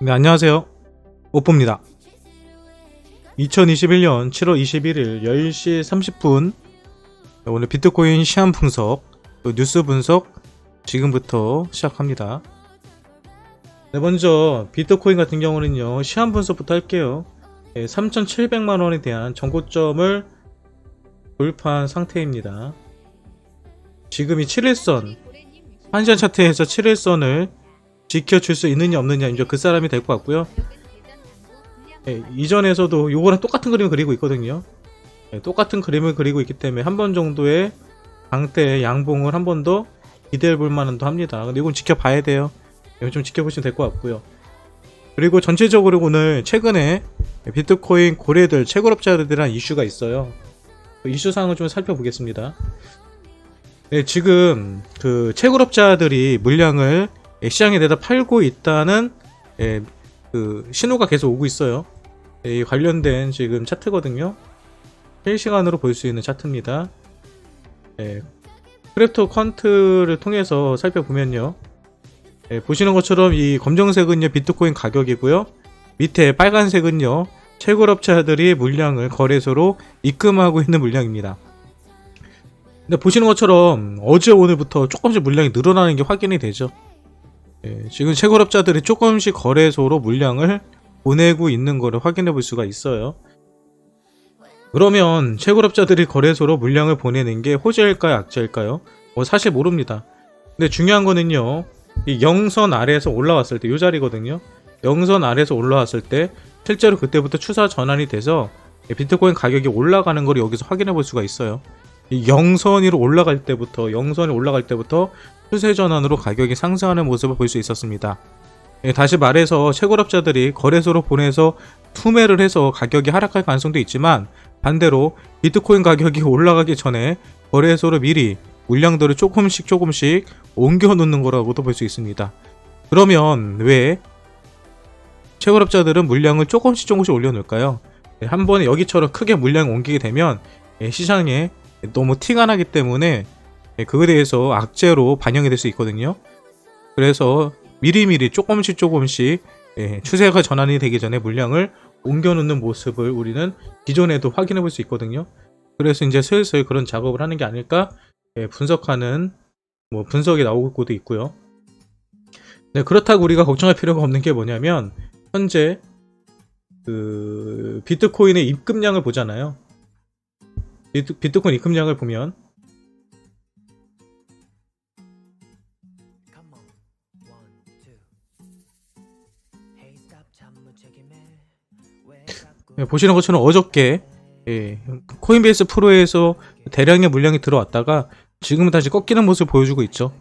네, 안녕하세요. 오뽀입니다. 2021년 7월 21일 10시 30분 오늘 비트코인 시황 분석, 또 뉴스 분석 지금부터 시작합니다. 네, 먼저 비트코인 같은 경우는요, 시황 분석부터 할게요. 3,700만원에 대한 전고점을 돌파한 상태입니다. 지금 이 7일선, 한시간 차트에서 7일선을 지켜줄 수 있느냐 없느냐 이제 그 사람이 될 것 같고요. 이전에서도 요거랑 똑같은 그림을 그리고 있거든요. 똑같은 그림을 그리고 있기 때문에 한 번 정도의 강대 양봉을 한 번 더 기대해 볼 만도 합니다. 근데 이건 지켜봐야 돼요. 이건 좀 지켜보시면 될 것 같고요. 그리고 전체적으로 오늘 최근에 비트코인 고래들, 채굴업자들에 대한 이슈가 있어요. 그 이슈 사항을 좀 살펴보겠습니다. 네, 지금 그 채굴업자들이 물량을 시장에 내다 팔고 있다는 그 신호가 계속 오고 있어요. 이 관련된 지금 차트거든요. 실시간으로 볼 수 있는 차트입니다. 크립토 퀀트를 통해서 살펴보면요, 보시는 것처럼 이 검정색은요 비트코인 가격이고요, 밑에 빨간색은요 채굴업자들이 물량을 거래소로 입금하고 있는 물량입니다. 근데 보시는 것처럼 어제 오늘부터 조금씩 물량이 늘어나는 게 확인이 되죠. 지금 채굴업자들이 조금씩 거래소로 물량을 보내고 있는 거를 확인해 볼 수가 있어요. 그러면 채굴업자들이 거래소로 물량을 보내는 게 호재일까요, 악재일까요? 사실 모릅니다. 근데 중요한 거는요, 이 영선 아래에서 올라왔을 때, 이 자리거든요. 영선 아래에서 올라왔을 때 실제로 그때부터 추세 전환이 돼서 비트코인 가격이 올라가는 걸 여기서 확인해 볼 수가 있어요. 이 영선이 올라갈 때부터 추세 전환으로 가격이 상승하는 모습을 볼 수 있었습니다. 다시 말해서 채굴업자들이 거래소로 보내서 투매를 해서 가격이 하락할 가능성도 있지만, 반대로 비트코인 가격이 올라가기 전에 거래소로 미리 물량들을 조금씩 옮겨 놓는 거라고도 볼 수 있습니다. 그러면 왜 채굴업자들은 물량을 조금씩 올려놓을까요? 한 번에 여기처럼 크게 물량을 옮기게 되면 시장에 너무 티가 나기 때문에 그거에 대해서 악재로 반영이 될 수 있거든요. 그래서 미리미리 조금씩 추세가 전환이 되기 전에 물량을 옮겨놓는 모습을 우리는 기존에도 확인해 볼 수 있거든요. 그래서 이제 슬슬 그런 작업을 하는 게 아닐까 분석하는 분석이 나오고도 있고요. 네, 그렇다고 우리가 걱정할 필요가 없는 게 뭐냐면, 현재 그 비트코인의 입금량을 보잖아요. 비트코인 입금량을 보면 보시는 것처럼 어저께 코인베이스 프로에서 대량의 물량이 들어왔다가 지금은 다시 꺾이는 모습을 보여주고 있죠.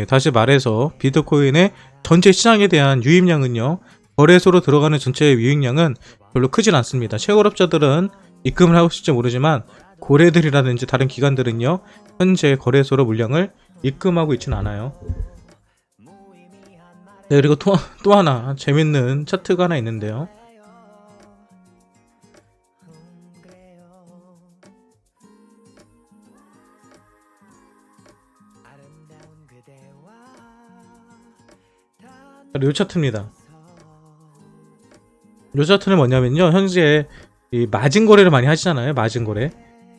다시 말해서 비트코인의 전체 시장에 대한 유입량은요, 거래소로 들어가는 전체 유입량은 별로 크진 않습니다. 채굴업자들은 입금을 하고 있을지 모르지만 고래들이라든지 다른 기관들은요 현재 거래소로 물량을 입금하고 있지는 않아요. 그리고 또 하나 재밌는 차트가 하나 있는데요. 이 차트입니다. 이 차트는 뭐냐면요, 현재 이 마진 거래를 많이 하시잖아요. 마진 거래.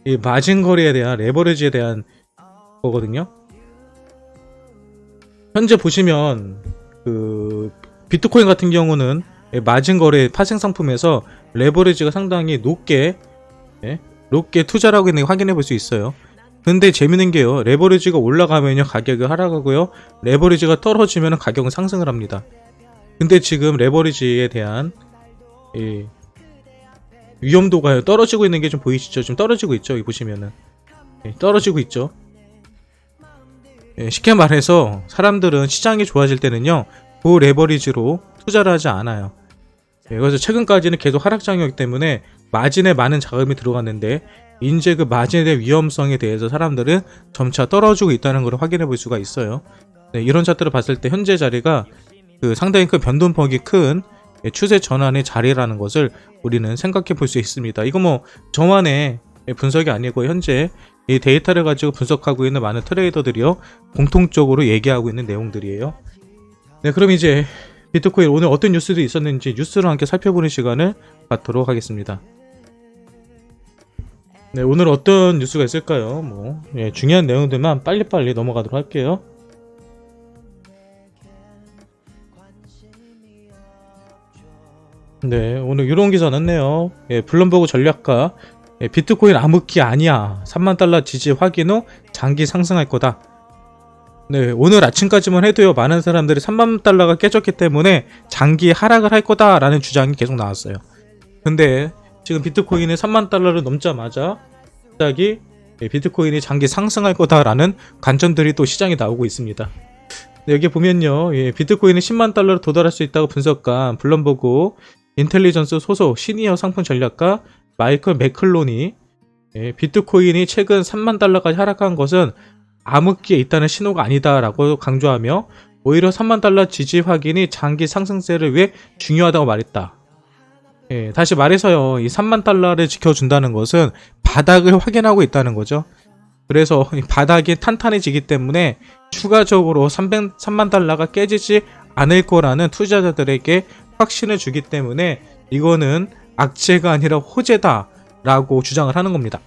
이 마진 거래에 대한 레버리지에 대한 거거든요. 현재 보시면 그 비트코인 같은 경우는 마진 거래 파생 상품에서 레버리지가 상당히 높게 투자를 하고 있는 걸 확인해 볼 수 있어요. 근데 재밌는 게요, 레버리지가 올라가면요 가격이 하락하고요, 레버리지가 떨어지면 가격은 상승을 합니다. 근데 지금 레버리지에 대한 위험도가 떨어지고 있는 게 좀 보이시죠? 좀 떨어지고 있죠? 여기 보시면은 떨어지고 있죠. 쉽게 말해서 사람들은 시장이 좋아질 때는요 그 레버리지로 투자를 하지 않아요. 그래서 최근까지는 계속 하락장이었기 때문에 마진에 많은 자금이 들어갔는데, 이제 그 마진에 대한 위험성에 대해서 사람들은 점차 떨어지고 있다는 걸 확인해 볼 수가 있어요. 이런 차트를 봤을 때 현재 자리가 그 상당히 큰 변동폭이 큰 추세 전환의 자리라는 것을 우리는 생각해 볼 수 있습니다. 이거 저만의 분석이 아니고 현재 이 데이터를 가지고 분석하고 있는 많은 트레이더들이요 공통적으로 얘기하고 있는 내용들이에요. 네, 그럼 이제 비트코인 오늘 어떤 뉴스들이 있었는지 뉴스를 함께 살펴보는 시간을 갖도록 하겠습니다. 네, 오늘 어떤 뉴스가 있을까요? 중요한 내용들만 빨리빨리 넘어가도록 할게요. 네, 오늘 이런 기사 났네요. 블룸버그 전략가, 비트코인 암흑기 아니야. 3만 달러 지지 확인 후 장기 상승할 거다. 네, 오늘 아침까지만 해도요, 많은 사람들이 3만 달러가 깨졌기 때문에 장기 하락을 할 거다라는 주장이 계속 나왔어요. 근데 지금 비트코인이 3만 달러를 넘자마자 갑자기 비트코인이 장기 상승할 거다라는 관점들이 또 시장에 나오고 있습니다. 네, 여기 보면요, 비트코인이 10만 달러로 도달할 수 있다고 분석한 블룸버그 인텔리전스 소속 시니어 상품 전략가 마이클 매클론이 비트코인이 최근 3만 달러까지 하락한 것은 암흑기에 있다는 신호가 아니다라고 강조하며 오히려 3만 달러 지지 확인이 장기 상승세를 위해 중요하다고 말했다. 다시 말해서요, 이 3만 달러를 지켜준다는 것은 바닥을 확인하고 있다는 거죠. 그래서 이 바닥이 탄탄해지기 때문에 추가적으로 3만 달러가 깨지지 않을 거라는 투자자들에게 확신을 주기 때문에 이거는 악재가 아니라 호재다 라고 주장을 하는 겁니다.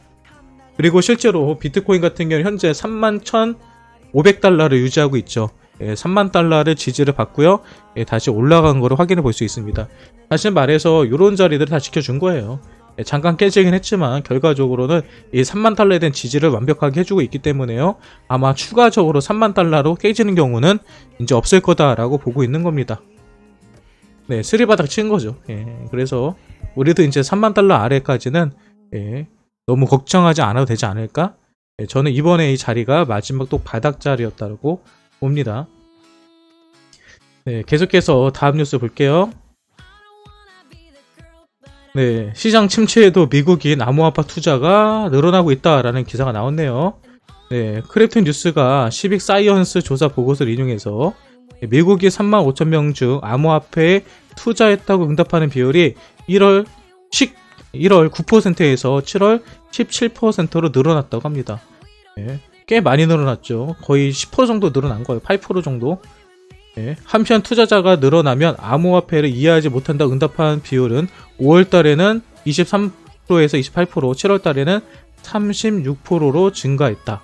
그리고 실제로 비트코인 같은 경우는 현재 31,500달러를 유지하고 있죠. 3만 달러를 지지를 받고요, 다시 올라간 거를 확인해 볼 수 있습니다. 다시 말해서 이런 자리들을 다 지켜준 거예요. 잠깐 깨지긴 했지만 결과적으로는 이 3만 달러에 대한 지지를 완벽하게 해주고 있기 때문에요, 아마 추가적으로 3만 달러로 깨지는 경우는 이제 없을 거다라고 보고 있는 겁니다. 네, 쓰리바닥 친 거죠. 그래서 우리도 이제 3만 달러 아래까지는 너무 걱정하지 않아도 되지 않을까? 저는 이번에 이 자리가 마지막 또 바닥 자리였다고 봅니다. 네, 계속해서 다음 뉴스 볼게요. 네, 시장 침체에도 미국인 암호화폐 투자가 늘어나고 있다라는 기사가 나왔네요. 네, 크립톤 뉴스가 시빅 사이언스 조사 보고서를 인용해서 미국이 35,000명 중 암호화폐에 투자했다고 응답하는 비율이 1월 9%에서 7월 17%로 늘어났다고 합니다. 꽤 많이 늘어났죠. 거의 10% 정도 늘어난 거예요. 8% 정도. 한편 투자자가 늘어나면 암호화폐를 이해하지 못한다고 응답한 비율은 5월달에는 23%에서 28%, 7월달에는 36%로 증가했다.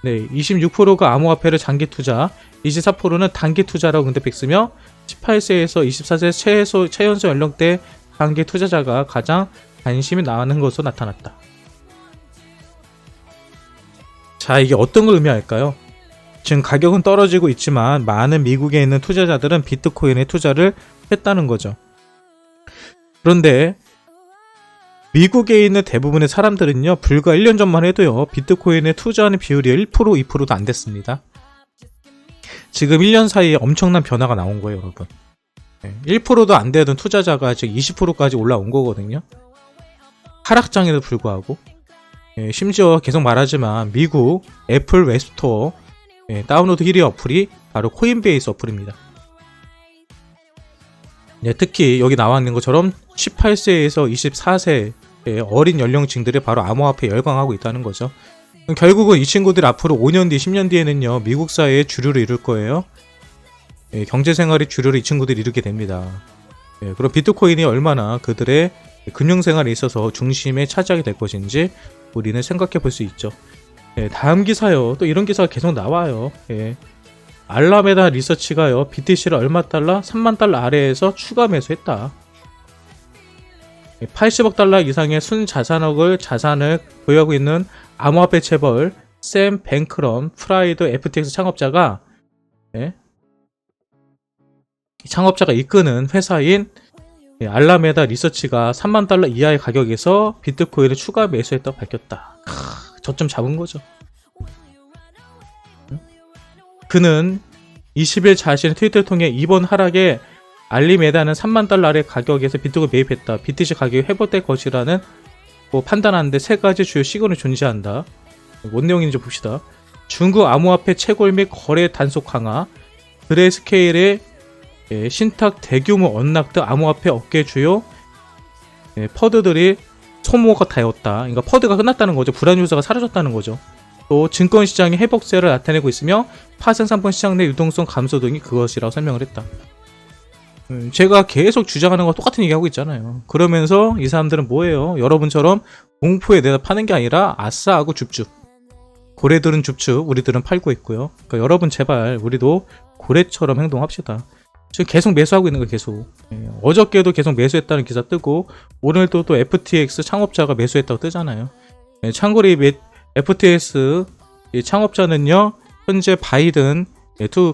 네, 26%가 암호화폐를 장기 투자, 24%는 단기 투자라고 응답했으며 18세에서 24세 최연소 연령대 단기 투자자가 가장 관심이 많은 것으로 나타났다. 자, 이게 어떤 걸 의미할까요? 지금 가격은 떨어지고 있지만 많은 미국에 있는 투자자들은 비트코인에 투자를 했다는 거죠. 그런데 미국에 있는 대부분의 사람들은요, 불과 1년 전만 해도요, 비트코인에 투자하는 비율이 1%, 2%도 안 됐습니다. 지금 1년 사이에 엄청난 변화가 나온 거예요, 여러분. 1%도 안 되던 투자자가 지금 20%까지 올라온 거거든요. 하락장에도 불구하고. 심지어 계속 말하지만 미국 애플 웹스토어 다운로드 1위 어플이 바로 코인베이스 어플입니다. 특히 여기 나와 있는 것처럼 18세에서 24세 어린 연령층들이 바로 암호화폐에 열광하고 있다는 거죠. 결국은 이 친구들이 앞으로 5년 뒤, 10년 뒤에는요, 미국 사회의 주류를 이룰 거예요. 경제생활의 주류를 이 친구들이 이루게 됩니다. 그럼 비트코인이 얼마나 그들의 금융생활에 있어서 중심에 차지하게 될 것인지 우리는 생각해 볼 수 있죠. 다음 기사요. 또 이런 기사가 계속 나와요. 알라메다 리서치가요, BTC를 얼마 달러? 3만 달러 아래에서 추가 매수했다. 80억 달러 이상의 자산을 보유하고 있는 암호화폐 재벌 샘 뱅크럼 프라이드 FTX 창업자가 이끄는 회사인 알라메다 리서치가 3만 달러 이하의 가격에서 비트코인을 추가 매수했다고 밝혔다. 저점 잡은 거죠. 그는 20일 자신의 트위터를 통해 이번 하락에 알리메다는 3만 달러의 가격에서 비트코인 매입했다. BTC 가격이 회복될 것이라는 판단하는데 세 가지 주요 시그널이 존재한다. 뭔 내용인지 봅시다. 중국 암호화폐 채굴 및 거래 단속 강화, 그레이스케일의 신탁 대규모 언락 등 암호화폐 업계 주요 퍼드들이 소모가 되었다. 그러니까 퍼드가 끝났다는 거죠. 불안 요소가 사라졌다는 거죠. 또 증권시장이 회복세를 나타내고 있으며 파생상품 시장 내 유동성 감소 등이 그것이라고 설명을 했다. 제가 계속 주장하는 거 똑같은 얘기하고 있잖아요. 그러면서 이 사람들은 뭐예요? 여러분처럼 공포에 내다 파는 게 아니라 아싸하고 줍줍. 고래들은 줍줍, 우리들은 팔고 있고요. 그러니까 여러분 제발 우리도 고래처럼 행동합시다. 지금 계속 매수하고 있는 거 계속. 어저께도 계속 매수했다는 기사 뜨고 오늘도 또 FTX 창업자가 매수했다고 뜨잖아요. 참고로 이 FTX 이 창업자는요 현재 바이든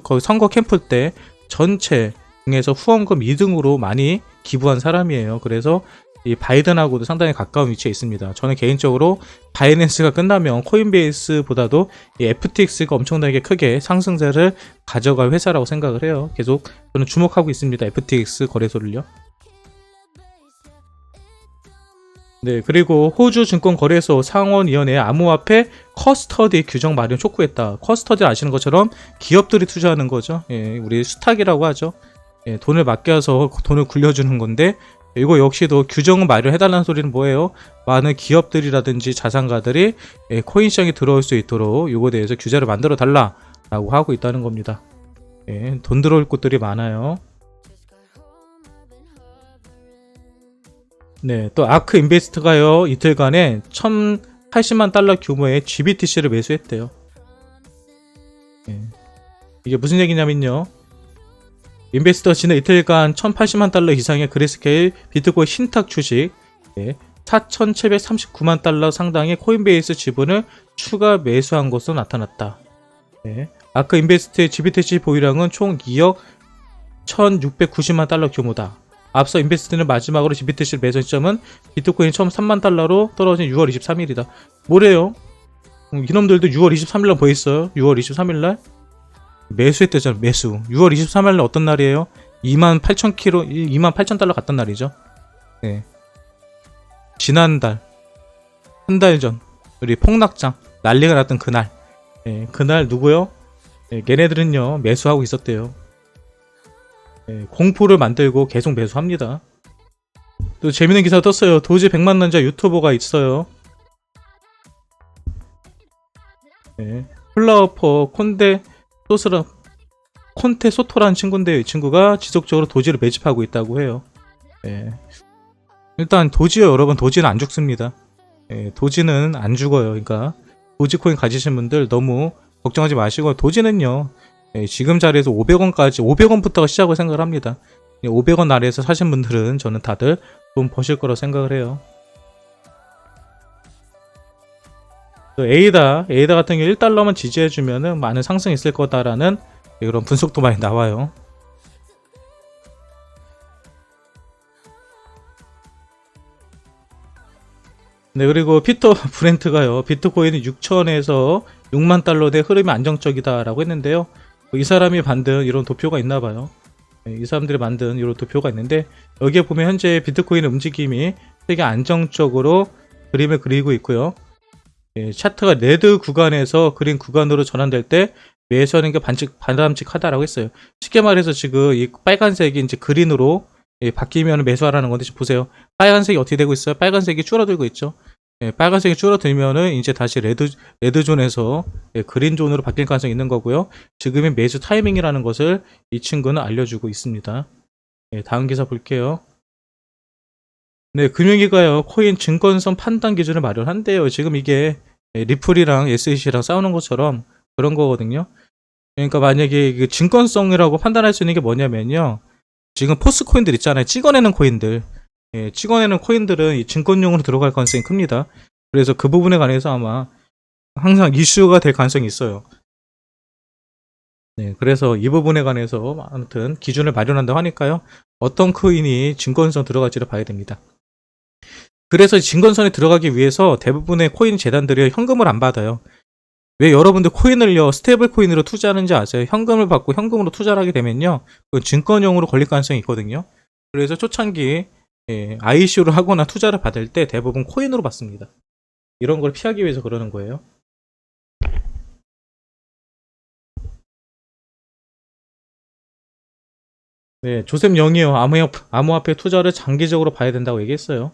거의 선거 캠프 때 전체 중에서 후원금 2등으로 많이 기부한 사람이에요. 그래서 이 바이든하고도 상당히 가까운 위치에 있습니다. 저는 개인적으로 바이낸스가 끝나면 코인베이스보다도 이 FTX가 엄청나게 크게 상승세를 가져갈 회사라고 생각을 해요. 계속 저는 주목하고 있습니다. FTX 거래소를요. 네, 그리고 호주 증권거래소 상원위원회 암호화폐 커스터디 규정 마련 촉구했다. 커스터디 아시는 것처럼 기업들이 투자하는 거죠. 예, 우리 수탁이라고 하죠. 예, 돈을 맡겨서 돈을 굴려주는 건데 이거 역시도 규정을 마련해달라는 소리는 뭐예요? 많은 기업들이라든지 자산가들이 코인 시장에 들어올 수 있도록 이거에 대해서 규제를 만들어 달라라고 하고 있다는 겁니다. 예, 돈 들어올 곳들이 많아요. 네, 또 아크 인베스트가요 이틀간에 1080만 달러 규모의 GBTC를 매수했대요. 예, 이게 무슨 얘기냐면요. 인베스터 지난 이틀간 1080만 달러 이상의 그레스케일 비트코인 신탁 주식 4,739만 달러 상당의 코인베이스 지분을 추가 매수한 것으로 나타났다. 아크 인베스트의 GBTC 보유량은 총 2억 1,690만 달러 규모다. 앞서 인베스트는 마지막으로 GBTC를 매수한 시점은 비트코인이 처음 3만 달러로 떨어진 6월 23일이다. 뭐래요? 이놈들도 6월 23일날 뭐 했어요? 6월 23일날? 매수했대잖아. 매수. 6월 23일날 어떤 날이에요? 28,000달러 갔던 날이죠. 네. 지난달 한 달 전 우리 폭락장 난리가 났던 그날 그날 누구요? 걔네들은요 매수하고 있었대요. 공포를 만들고 계속 매수합니다. 또 재밌는 기사 떴어요. 도지 100만 남자 유튜버가 있어요. 플라워퍼 콘테 소토라는 친구인데 이 친구가 지속적으로 도지를 매집하고 있다고 해요. 일단 도지요 여러분, 도지는 안 죽습니다. 도지는 안 죽어요. 그러니까 도지코인 가지신 분들 너무 걱정하지 마시고, 도지는요 지금 자리에서 500원까지 500원부터 시작을 생각을 합니다. 500원 아래에서 사신 분들은 저는 다들 돈 버실 거라고 생각을 해요. 또 에이다 같은 경우 1달러만 지지해주면은 많은 상승이 있을 거다라는 이런 분석도 많이 나와요. 네, 그리고 피터 브렌트가요 비트코인이 6천에서 6만 달러대 흐름이 안정적이다라고 했는데요. 이 사람이 만든 이런 도표가 있나봐요. 이 사람들이 만든 이런 도표가 있는데, 여기에 보면 현재 비트코인의 움직임이 되게 안정적으로 그림을 그리고 있고요. 차트가 레드 구간에서 그린 구간으로 전환될 때 매수하는 게 바람직하다라고 했어요. 쉽게 말해서 지금 이 빨간색이 이제 그린으로 바뀌면 매수하라는 건데, 지금 보세요. 빨간색이 어떻게 되고 있어요? 빨간색이 줄어들고 있죠. 빨간색이 줄어들면은 이제 다시 레드존에서 그린존으로 바뀔 가능성이 있는 거고요. 지금의 매수 타이밍이라는 것을 이 친구는 알려주고 있습니다. 다음 기사 볼게요. 네, 금융위가요 코인 증권성 판단 기준을 마련한대요. 지금 이게 리플이랑 SEC랑 싸우는 것처럼 그런 거거든요. 그러니까 만약에 그 증권성이라고 판단할 수 있는 게 뭐냐면요, 지금 포스 코인들 있잖아요. 찍어내는 코인들. 찍어내는 코인들은 이 증권용으로 들어갈 가능성이 큽니다. 그래서 그 부분에 관해서 아마 항상 이슈가 될 가능성이 있어요. 네, 그래서 이 부분에 관해서 아무튼 기준을 마련한다고 하니까요, 어떤 코인이 증권성 들어갈지를 봐야 됩니다. 그래서 증권선에 들어가기 위해서 대부분의 코인 재단들이 현금을 안 받아요. 왜 여러분들 코인을요 스테이블 코인으로 투자하는지 아세요? 현금을 받고 현금으로 투자를 하게 되면요 그 증권용으로 걸릴 가능성이 있거든요. 그래서 초창기 ICO를 하거나 투자를 받을 때 대부분 코인으로 받습니다. 이런 걸 피하기 위해서 그러는 거예요. 네, 조셉 영이요 암호화폐 투자를 장기적으로 봐야 된다고 얘기했어요.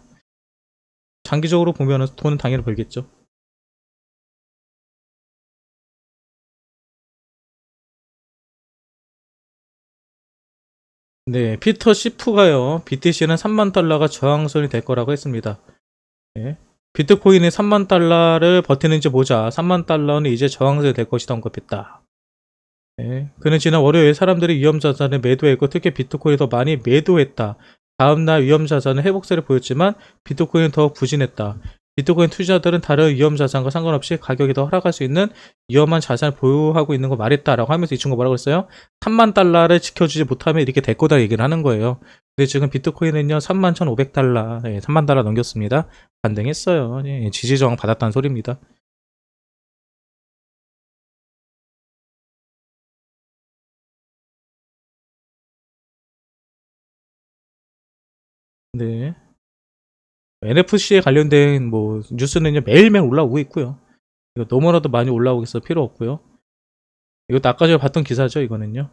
장기적으로 보면 돈은 당연히 벌겠죠. 네, 피터 시프가요. BTC는 3만 달러가 저항선이 될 거라고 했습니다. 네. 비트코인이 3만 달러를 버티는지 보자. 3만 달러는 이제 저항선이 될 것이다 언급했다. 네. 그는 지난 월요일 사람들이 위험자산을 매도했고 특히 비트코인이 더 많이 매도했다. 다음날 위험자산은 회복세를 보였지만 비트코인은 더 부진했다. 비트코인 투자자들은 다른 위험자산과 상관없이 가격이 더 하락할 수 있는 위험한 자산을 보유하고 있는 거 말했다라고 하면서 이 친구가 뭐라고 했어요? 3만 달러를 지켜주지 못하면 이렇게 될 거다 얘기를 하는 거예요. 근데 지금 비트코인은요 3만 1,500달러, 3만 달러 넘겼습니다. 반등했어요. 예, 지지저항 받았다는 소리입니다. 네. NFC에 관련된 뭐 뉴스는요 매일매일 올라오고 있고요. 이거 너무나도 많이 올라오고 있어 필요 없고요. 이것도 아까 전에 봤던 기사죠 이거는요.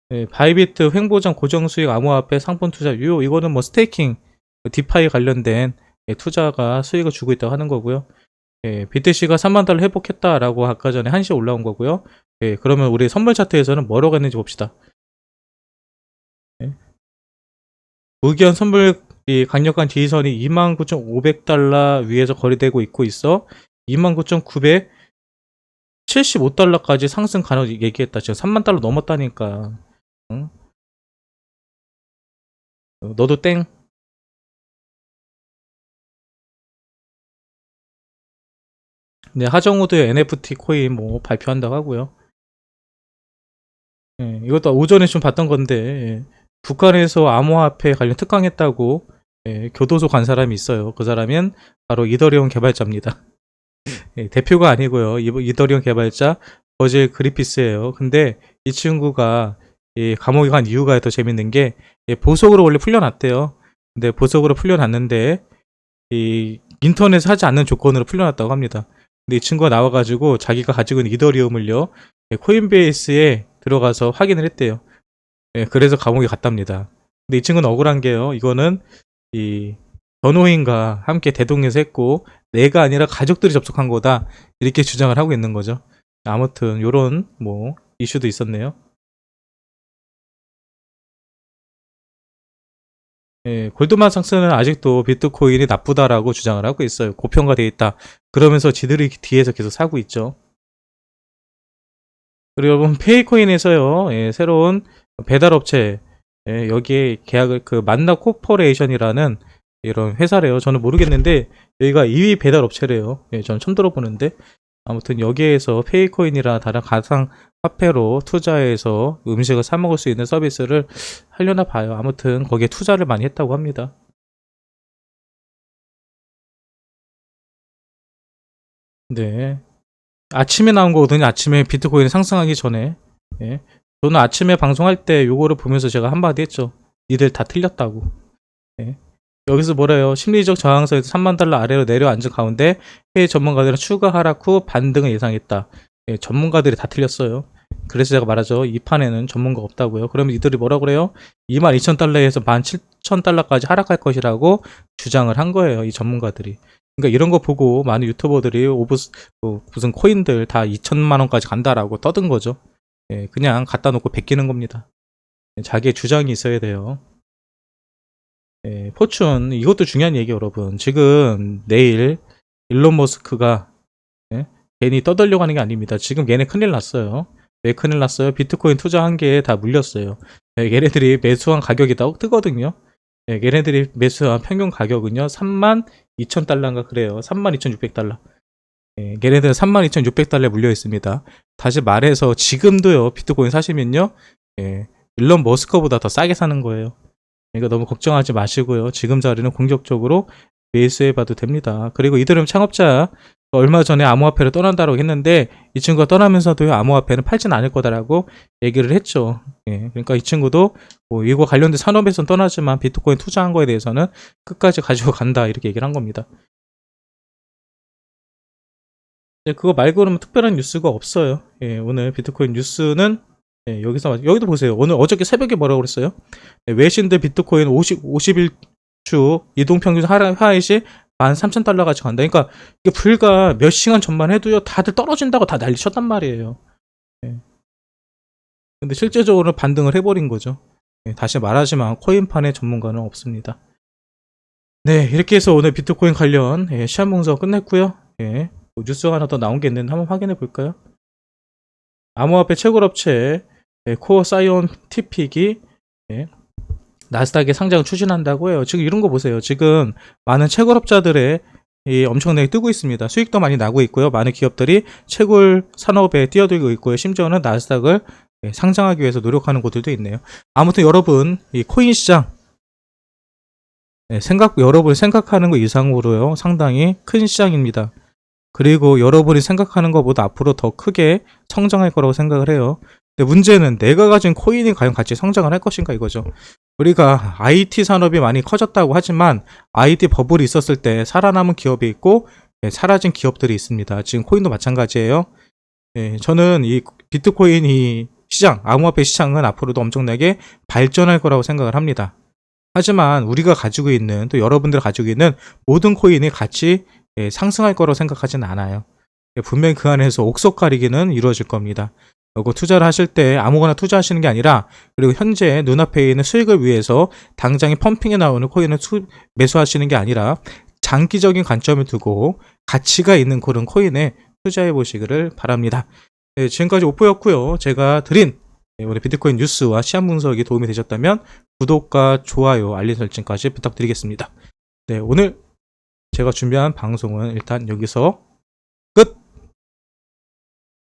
네, 바이비트 횡보장 고정수익 암호화폐 상품 투자 유효. 이거는 뭐 스테이킹 디파이 관련된 투자가 수익을 주고 있다고 하는 거고요. BTC가 3만 달러 회복했다라고 아까 전에 1시에 올라온 거고요. 그러면 우리 선물 차트에서는 뭐라고 했는지 봅시다. 무기한 선물이 강력한 지지선이 29,500달러 위에서 거래되고 있어 29,975달러까지 상승 가능 얘기했다. 지금 3만 달러 넘었다니까. 응? 너도 땡. 네, 하정우도 NFT 코인 뭐 발표한다고 하고요. 이것도 오전에 좀 봤던 건데 북한에서 암호화폐 관련 특강했다고 교도소 간 사람이 있어요. 그 사람은 바로 이더리움 개발자입니다. 대표가 아니고요. 이더리움 개발자 버질 그리피스예요. 근데 이 친구가 감옥에 간 이유가 더 재밌는 게 보석으로 원래 풀려났대요. 근데 보석으로 풀려났는데 이 인터넷에 하지 않는 조건으로 풀려났다고 합니다. 근데 이 친구가 나와가지고 자기가 가지고 있는 이더리움을요 코인베이스에 들어가서 확인을 했대요. 그래서 감옥에 갔답니다. 근데 이 친구는 억울한 게요. 이거는 이 변호인과 함께 대동해서 했고 내가 아니라 가족들이 접속한 거다 이렇게 주장을 하고 있는 거죠. 아무튼 요런 뭐 이슈도 있었네요. 골드만삭스는 아직도 비트코인이 나쁘다라고 주장을 하고 있어요. 고평가되어 있다. 그러면서 지들이 뒤에서 계속 사고 있죠. 그리고 여러분 페이코인에서요 새로운 배달업체 여기에 계약을 그 만나 코퍼레이션이라는 이런 회사래요. 저는 모르겠는데 여기가 2위 배달업체래요. 저는 처음 들어보는데 아무튼 여기에서 페이코인이라 다른 가상 화폐로 투자해서 음식을 사 먹을 수 있는 서비스를 하려나 봐요. 아무튼 거기에 투자를 많이 했다고 합니다. 네. 아침에 나온 거거든요. 아침에 비트코인이 상승하기 전에. 예. 저는 아침에 방송할 때 요거를 보면서 제가 한마디 했죠. 니들 다 틀렸다고. 예. 여기서 뭐래요? 심리적 저항선에서 3만 달러 아래로 내려앉은 가운데 해외 전문가들은 추가 하락 후 반등을 예상했다. 전문가들이 다 틀렸어요. 그래서 제가 말하죠. 이 판에는 전문가 없다고요. 그러면 이들이 뭐라고 그래요? 22,000달러에서 17,000달러까지 하락할 것이라고 주장을 한 거예요. 이 전문가들이. 그러니까 이런 거 보고 많은 유튜버들이 무슨 코인들 다 2천만 원까지 간다라고 떠든 거죠. 그냥 갖다 놓고 베끼는 겁니다. 자기의 주장이 있어야 돼요. 포춘 이것도 중요한 얘기 여러분. 지금 내일 일론 머스크가 괜히 떠들려고 하는 게 아닙니다. 지금 얘네 큰일 났어요. 왜 큰일 났어요? 비트코인 투자한 게 다 물렸어요. 얘네들이 매수한 가격이 다 뜨거든요. 얘네들이 매수한 평균 가격은요 32,000달러인가 그래요. 32,600달러. 얘네들은 32,600달러에 물려 있습니다. 다시 말해서 지금도요 비트코인 사시면요 일론 머스크보다 더 싸게 사는 거예요. 그러니까 너무 걱정하지 마시고요. 지금 자리는 공격적으로 매수해봐도 됩니다. 그리고 이더리움 창업자 얼마 전에 암호화폐를 떠난다고 했는데 이 친구가 떠나면서도 암호화폐는 팔진 않을 거다라고 얘기를 했죠. 그러니까 이 친구도 뭐 이거 관련된 산업에선 떠나지만 비트코인 투자한 거에 대해서는 끝까지 가지고 간다 이렇게 얘기를 한 겁니다. 그거 말고는 특별한 뉴스가 없어요. 오늘 비트코인 뉴스는 여기도 보세요. 오늘 어저께 새벽에 뭐라고 그랬어요? 외신들 비트코인 51주 이동평균 하이시 13,000달러까지 간다. 그러니까 이게 불과 몇 시간 전만 해도요 다들 떨어진다고 다 난리 쳤단 말이에요. 근데 실제적으로 반등을 해버린 거죠. 다시 말하지만 코인판의 전문가는 없습니다. 네, 이렇게 해서 오늘 비트코인 관련 시한 분석 끝냈고요. 뭐 뉴스가 하나 더 나온 게 있는데 한번 확인해 볼까요? 암호화폐 채굴업체 코어 사이언티픽이 나스닥에 상장을 추진한다고 해요. 지금 이런 거 보세요. 지금 많은 채굴업자들의 엄청나게 뜨고 있습니다. 수익도 많이 나고 있고요. 많은 기업들이 채굴 산업에 뛰어들고 있고요. 심지어는 나스닥을 상장하기 위해서 노력하는 곳들도 있네요. 아무튼 여러분, 이 코인 시장 여러분이 생각하는 것 이상으로요, 상당히 큰 시장입니다. 그리고 여러분이 생각하는 것보다 앞으로 더 크게 성장할 거라고 생각을 해요. 근데 문제는 내가 가진 코인이 과연 같이 성장을 할 것인가 이거죠. 우리가 IT 산업이 많이 커졌다고 하지만 IT 버블이 있었을 때 살아남은 기업이 있고 사라진 기업들이 있습니다. 지금 코인도 마찬가지예요. 저는 이 비트코인 이 시장, 암호화폐 시장은 앞으로도 엄청나게 발전할 거라고 생각을 합니다. 하지만 우리가 가지고 있는, 또 여러분들 가지고 있는 모든 코인이 같이 상승할 거라고 생각하지는 않아요. 분명히 그 안에서 옥석 가리기는 이루어질 겁니다. 그리고 투자를 하실 때 아무거나 투자하시는 게 아니라, 그리고 현재 눈앞에 있는 수익을 위해서 당장에 펌핑에 나오는 코인을 매수하시는 게 아니라 장기적인 관점을 두고 가치가 있는 그런 코인에 투자해 보시기를 바랍니다. 지금까지 오프였고요. 제가 드린 오늘 비트코인 뉴스와 시한 분석이 도움이 되셨다면 구독과 좋아요, 알림 설정까지 부탁드리겠습니다. 네, 오늘 제가 준비한 방송은 일단 여기서